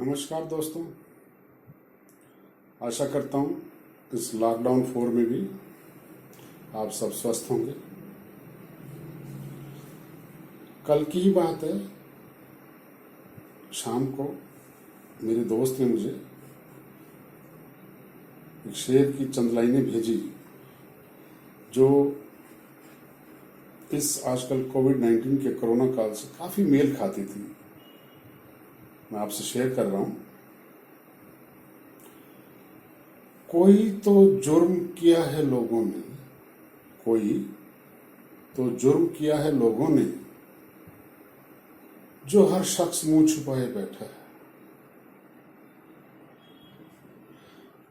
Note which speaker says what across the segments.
Speaker 1: नमस्कार दोस्तों, आशा करता हूँ इस लॉकडाउन 4 में भी आप सब स्वस्थ होंगे। कल की ही बात है, शाम को मेरे दोस्त ने मुझे एक शेर की चंद लाइनें भेजी जो इस आजकल कोविड-19 के कोरोना काल से काफ़ी मेल खाती थी। मैं आपसे शेयर कर रहा हूँ। कोई तो जुर्म किया है लोगों ने, कोई तो जुर्म किया है लोगों ने, जो हर शख्स मुंह छुपाए बैठा है।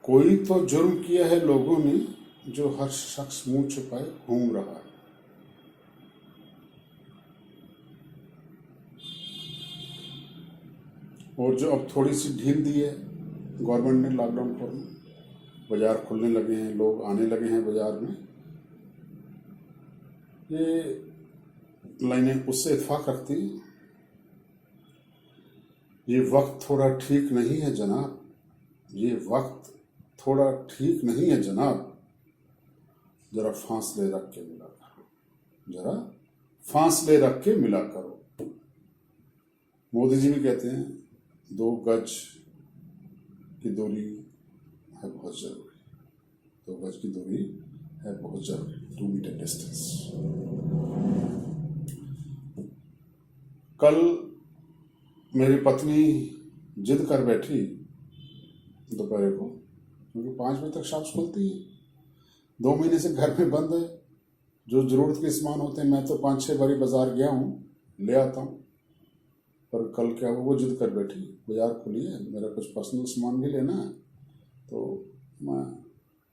Speaker 1: कोई तो जुर्म किया है लोगों ने, जो हर शख्स मुंह छुपाए घूम रहा है। और जो अब थोड़ी सी ढील दी है गवर्नमेंट ने लॉकडाउन पर, बाजार खुलने लगे हैं, लोग आने लगे हैं बाजार में, ये लाइनें उससे इत्फाक रखती हैं। ये वक्त थोड़ा ठीक नहीं है जनाब, ये वक्त थोड़ा ठीक नहीं है जनाब, जरा फासले रख के मिला करो, जरा फासले रख के मिला करो। मोदी जी भी कहते हैं 2 गज की दूरी है बहुत जरूरी, 2 गज की दूरी है बहुत जरूरी, 2 मीटर डिस्टेंस। कल मेरी पत्नी जिद कर बैठी दोपहर को, क्योंकि 5 बजे तक शॉप्स खुलती है, 2 महीने से घर में बंद है, जो जरूरत के सामान होते हैं मैं तो 5-6 बारी बाजार गया हूँ, ले आता हूँ। पर कल क्या हुआ, वो जिद कर बैठी बाजार खुली है, मेरा कुछ पर्सनल सामान भी लेना है, तो मैं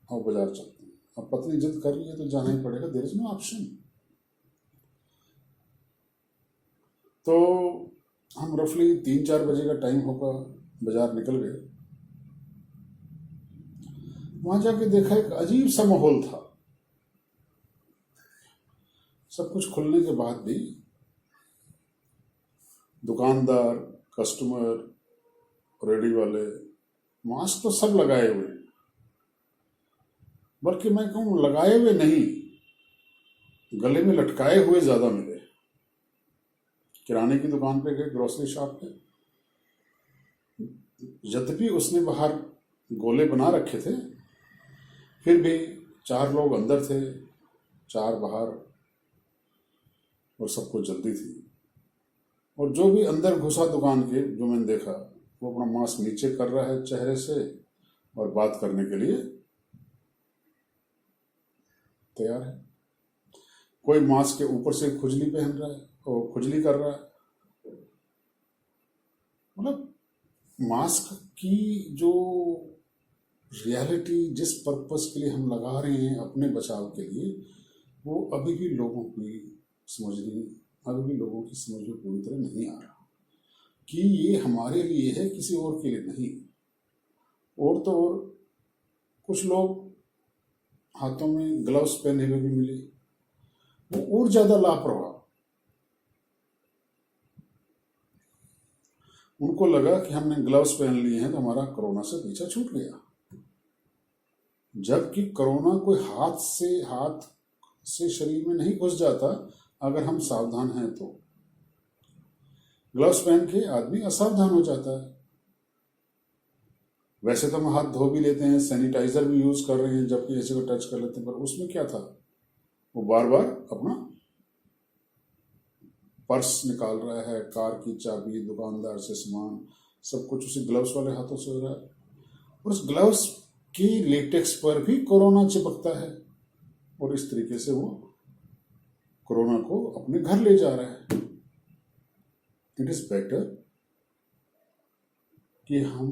Speaker 1: आओ बाजार चलते हैं। अब पत्नी जिद कर रही है तो जाना ही पड़ेगा, देयर इज नो ऑप्शन। तो हम रफली 3-4 बजे का टाइम होगा, बाजार निकल गए। वहां जाके देखा एक अजीब सा माहौल था। सब कुछ खुलने के बाद भी दुकानदार, कस्टमर, रेडी वाले मास्क तो सब लगाए हुए, बल्कि मैं कहूँ लगाए हुए नहीं, गले में लटकाए हुए ज्यादा मिले। किराने की दुकान पे गए, ग्रोसरी शॉप पे, यद्यपि उसने बाहर गोले बना रखे थे, फिर भी 4 लोग अंदर थे, 4 बाहर, और सबको जल्दी थी। और जो भी अंदर घुसा दुकान के, जो मैंने देखा, वो अपना मास्क नीचे कर रहा है चेहरे से और बात करने के लिए तैयार है। कोई मास्क के ऊपर से खुजली पहन रहा है और खुजली कर रहा है। मतलब मास्क की जो रियलिटी, जिस पर्पस के लिए हम लगा रहे हैं अपने बचाव के लिए, वो अभी भी लोगों की समझ में पूरी तरह नहीं आ रहा कि ये हमारे लिए है, किसी और के लिए नहीं। और तो और कुछ लोग हाथों में ग्लव्स पहने हुए भी मिले, वो और ज्यादा लापरवाह। उनको लगा कि हमने ग्लव्स पहन लिए हैं तो हमारा कोरोना से पीछा छूट गया, जबकि कोरोना कोई हाथ से शरीर में नहीं घुस जाता अगर हम सावधान हैं तो। ग्लव्स पहन के आदमी असावधान हो जाता है। वैसे तो हम हाथ धो भी लेते हैं, सैनिटाइजर भी यूज कर रहे हैं जबकि किसी को टच कर लेते हैं, पर उसमें क्या था, वो बार बार अपना पर्स निकाल रहा है, कार की चाबी, दुकानदार से सामान, सब कुछ उसी ग्लव्स वाले हाथों से हो रहा है। और उस ग्लव्स की लेटेक्स पर भी कोरोना चिपकता है, और इस तरीके से वो कोरोना को अपने घर ले जा रहा है। इट इज बेटर कि हम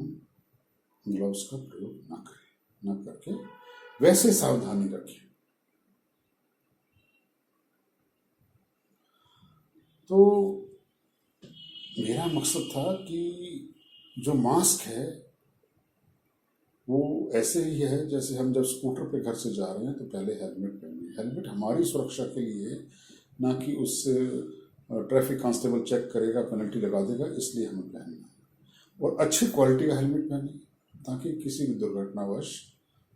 Speaker 1: ग्लव्स का प्रयोग ना करके वैसे सावधानी रखें। तो मेरा मकसद था कि जो मास्क है वो ऐसे ही है जैसे हम जब स्कूटर पे घर से जा रहे हैं तो पहले हेलमेट पहने। हेलमेट हमारी सुरक्षा के लिए, ना कि उससे ट्रैफिक कांस्टेबल चेक करेगा, पेनल्टी लगा देगा, इसलिए हमें पहनना है। और अच्छी क्वालिटी का हेलमेट पहने ताकि किसी भी दुर्घटनावश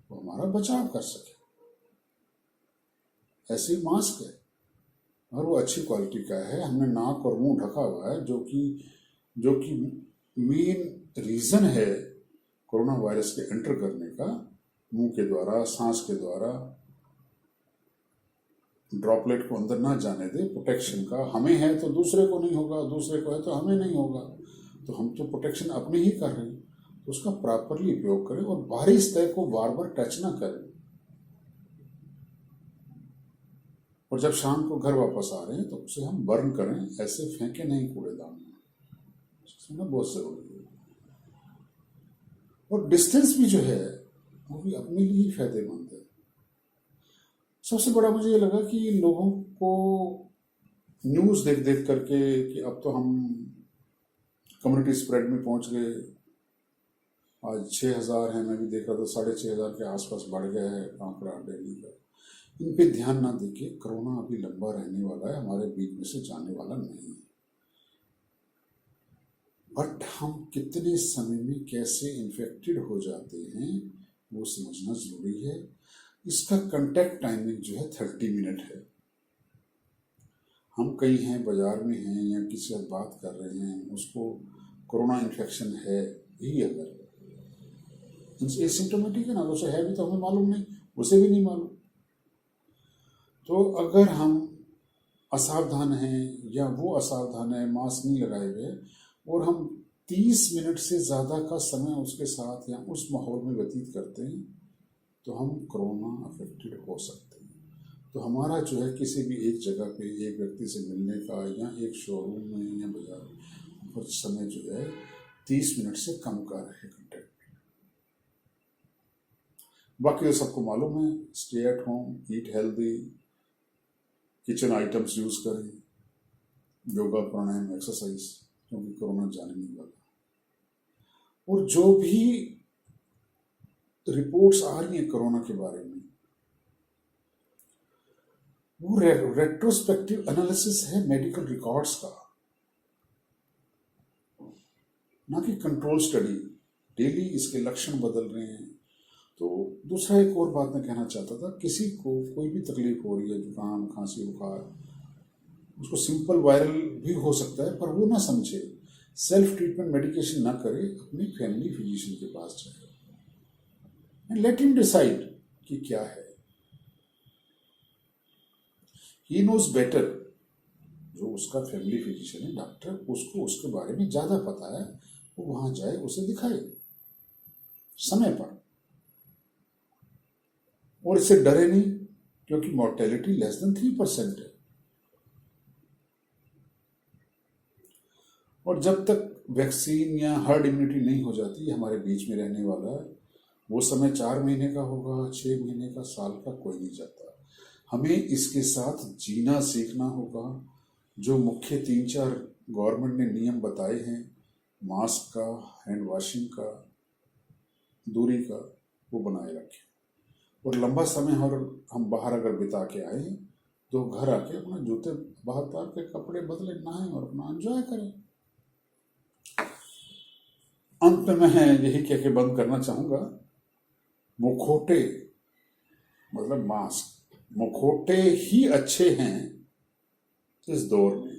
Speaker 1: वो हमारा बचाव कर सके। ऐसे ही मास्क है और वो अच्छी क्वालिटी का है, हमने नाक और मुंह ढका हुआ है, जो कि मेन रीजन है कोरोना वायरस के एंटर करने का। मुंह के द्वारा, सांस के द्वारा ड्रॉपलेट को अंदर ना जाने दे, प्रोटेक्शन का। हमें है तो दूसरे को नहीं होगा, दूसरे को है तो हमें नहीं होगा, तो हम तो प्रोटेक्शन अपने ही कर रहे हैं, तो उसका प्रॉपरली उपयोग करें और बाहरी सतह को बार बार टच ना करें। और जब शाम को घर वापस आ रहे हैं तो उसे हम बर्न करें, ऐसे फेंके नहीं कूड़ेदान में, सुनना बहुत जरूरी है। और डिस्टेंस भी जो है वो भी अपने लिए ही फायदेमंद है। सबसे बड़ा मुझे ये लगा कि लोगों को न्यूज़ देख देख करके कि अब तो हम कम्युनिटी स्प्रेड में पहुंच गए, आज 6,000 है, मैं भी देख रहा था 6,500 के आसपास बढ़ गया है आंकड़ा डेली का। इन पे ध्यान ना देके कोरोना अभी लंबा रहने वाला है, हमारे बीच में से जाने वाला नहीं है। बट हम कितने समय में कैसे इन्फेक्टेड हो जाते हैं वो समझना जरूरी है। इसका कंटेक्ट टाइमिंग जो है 30 मिनट है। हम कहीं हैं, बाजार में हैं या किसी से बात कर रहे हैं, उसको कोरोना इन्फेक्शन है ही, अगर एसिम्टोमेटिक है ना, उसे है भी तो हमें मालूम नहीं, उसे भी नहीं मालूम, तो अगर हम असावधान हैं या वो असावधान है, मास्क नहीं लगाए हुए, और हम 30 मिनट से ज़्यादा का समय उसके साथ या उस माहौल में व्यतीत करते हैं तो हम कोरोना अफेक्टेड हो सकते हैं। तो हमारा जो है किसी भी एक जगह पे एक व्यक्ति से मिलने का या एक शोरूम में या बाजार में कुछ समय जो है 30 मिनट से कम का रहे कंटेक्ट। बाकी तो सबको मालूम है, stay at home, eat healthy, kitchen items use करें, योगा, प्राणायाम, एक्सरसाइज, क्योंकि कोरोना जाने नहीं वाला। और जो भी रिपोर्ट्स आ रही हैं कोरोना के बारे में वो रेट्रोस्पेक्टिव एनालिसिस है मेडिकल रिकॉर्ड्स का, ना कि कंट्रोल स्टडी। डेली इसके लक्षण बदल रहे हैं। तो दूसरा एक और बात मैं कहना चाहता था, किसी को कोई भी तकलीफ हो रही है, जुकाम, खांसी, बुखार, उसको सिंपल वायरल भी हो सकता है, पर वो ना समझे, सेल्फ ट्रीटमेंट मेडिकेशन ना करे, अपनी फैमिली फिजिशियन के पास जाए एंड लेट हिम डिसाइड कि क्या है। ही नोज बेटर, जो उसका फैमिली फिजिशियन है, डॉक्टर, उसको उसके बारे में ज्यादा पता है, वो वहां जाए, उसे दिखाए समय पर, और इससे डरे नहीं, क्योंकि मॉर्टेलिटी लेस देन 3% है। और जब तक वैक्सीन या हर्ड इम्यूनिटी नहीं हो जाती, हमारे बीच में रहने वाला है, वो समय 4 महीने का होगा, 6 महीने का, साल का, कोई नहीं जाता। हमें इसके साथ जीना सीखना होगा। जो मुख्य 3-4 गवर्नमेंट ने नियम बताए हैं, मास्क का, हैंड वॉशिंग का, दूरी का, वो बनाए रखें। और लंबा समय और हम बाहर अगर बिता के आए तो घर आके अपना जूते बाहर उतार के कपड़े बदले, नहाएं और अपना एंजॉय करें। अंत में मैं यही कह के बंद करना चाहूंगा, मुखौटे मतलब मास्क, मुखौटे ही अच्छे हैं इस दौर में।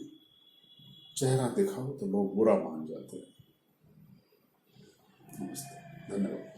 Speaker 1: चेहरा दिखाओ तो लोग बुरा मान जाते हैं। नमस्ते, धन्यवाद।